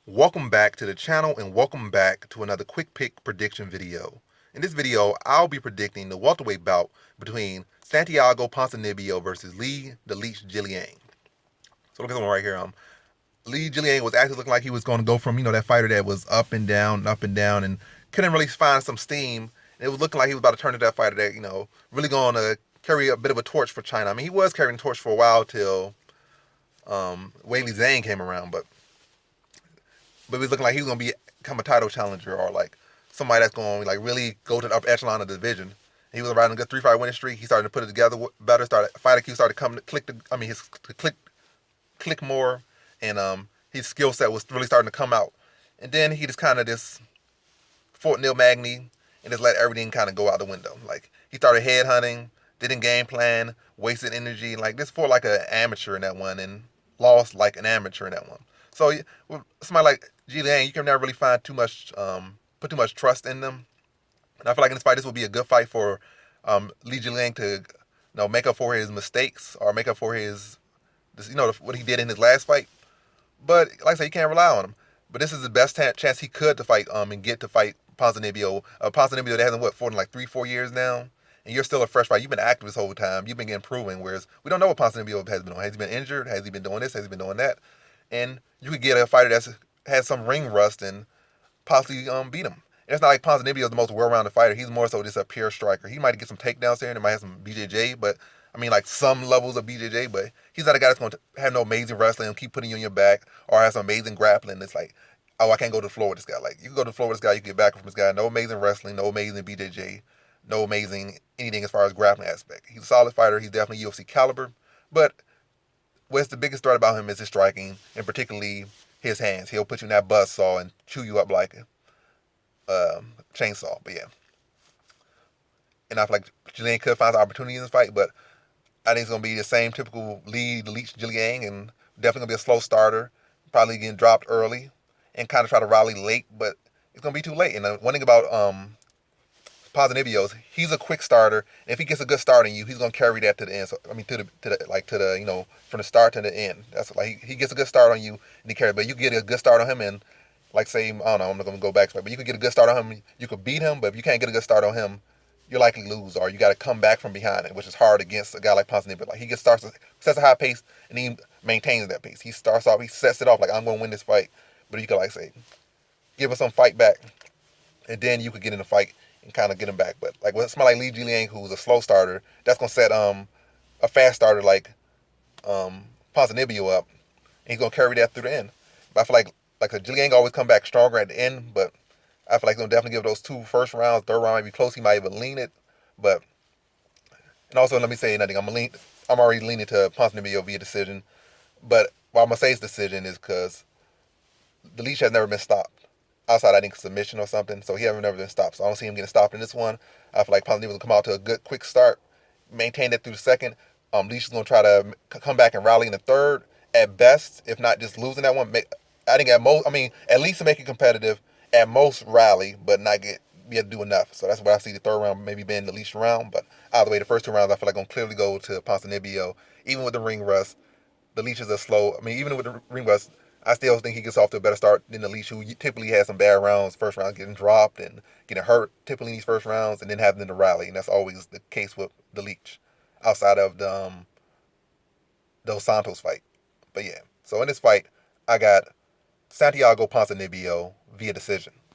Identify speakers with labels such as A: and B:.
A: Welcome back to the channel and welcome back to another quick pick prediction video. In this video, I'll be predicting the welterweight bout between Santiago Ponzinibbio versus Lee the Leech Jingliang. So look at this one right here. Lee Jingliang was actually looking like he was going to go from, that fighter that was up and down, and couldn't really find some steam. And it was looking like he was about to turn into that fighter that, really going to carry a bit of a torch for China. I mean, he was carrying a torch for a while till Weili Zhang came around, but it was looking like he was going to become a title challenger or like somebody that's going to like really go to the upper echelon of the division. He was riding a good 3-fight winning streak. He started to put it together better. Fight IQ started to come to click. His click more, and his skill set was really starting to come out. And then he just kind of just Fort Neil Magny and just let everything kind of go out the window. Like he started head hunting, didn't game plan, wasted energy. Like this fought like an amateur in that one and lost like an amateur in that one. So with somebody like G Lang, you can never really find put too much trust in them. And I feel like in this fight, this will be a good fight for Li Jingliang to make up for his mistakes or make up for what he did in his last fight. But like I said, you can't rely on him. But this is the best chance he could to fight and get to fight Ponzinibbio. Ponzinibbio that hasn't fought in like 3-4 years now, and you're still a fresh fight. You've been active this whole time. You've been getting proven. Whereas we don't know what Ponzinibbio has been on. Has he been injured? Has he been doing this? Has he been doing that? And you could get a fighter that's has some ring rust and possibly beat him. And it's not like Ponzinibbio is the most well-rounded fighter. He's more so just a pure striker. He might get some takedowns there and he might have some BJJ, but I mean like some levels of BJJ, but he's not a guy that's going to have no amazing wrestling and keep putting you on your back or have some amazing grappling. It's like, oh, I can't go to the floor with this guy. Like you can go to the floor with this guy, you can get back from this guy. No amazing wrestling, no amazing BJJ, no amazing anything as far as grappling aspect. He's a solid fighter. He's definitely UFC caliber, but what's the biggest threat about him is his striking, and particularly his hands. He'll put you in that buzzsaw and chew you up like a chainsaw. But yeah, and I feel like Jillian could find an opportunity in this fight, but I think it's gonna be the same typical lead Leech Jillian, and definitely gonna be a slow starter, probably getting dropped early, and kind of try to rally late, but it's gonna be too late. And one thing about Ponzinibbio, he's a quick starter, and if he gets a good start on you, he's gonna carry that to the end. So I mean, from the start to the end. That's like he gets a good start on you, and he carries. But you get a good start on him, and like say, I don't know, I'm not gonna go back, but you could get a good start on him. You could beat him, but if you can't get a good start on him, you're likely to lose, or you got to come back from behind it, which is hard against a guy like Ponzinibbio. Like sets a high pace, and he maintains that pace. He sets it off like I'm gonna win this fight, but you could like say, give us some fight back, and then you could get in the fight and kind of get him back. But like with somebody like Li Jingliang, who's a slow starter, that's gonna set a fast starter like Ponzinibbio up, and he's gonna carry that through the end. But I feel like the Jingliang always come back stronger at the end. But I feel like he'll definitely give those 2 first rounds. Third round might be close. He might even lean it. But and also let me say another thing. I'm already leaning to Ponzinibbio via decision. But why I'm gonna say it's decision is because the leash has never been stopped outside, I think, submission or something. So he hasn't never been stopped. So I don't see him getting stopped in this one. I feel like Ponzinibbio will come out to a good, quick start, maintain it through the second. Leash is going to try to come back and rally in the third at best, if not just losing that one. I think at least to make it competitive, at most rally, but not be able to do enough. So that's what I see the third round maybe being the least round. But either way, the first 2 rounds I feel like going to clearly go to Ponzinibbio, even with the ring rust. The leaches are slow. I mean, even with the ring rust, I still think he gets off to a better start than the leash, who typically has some bad rounds, first round getting dropped and getting hurt typically in these first rounds, and then having to rally. And that's always the case with the leech, outside of the Dos Santos fight. But yeah, so in this fight, I got Santiago Ponzinibbio via decision.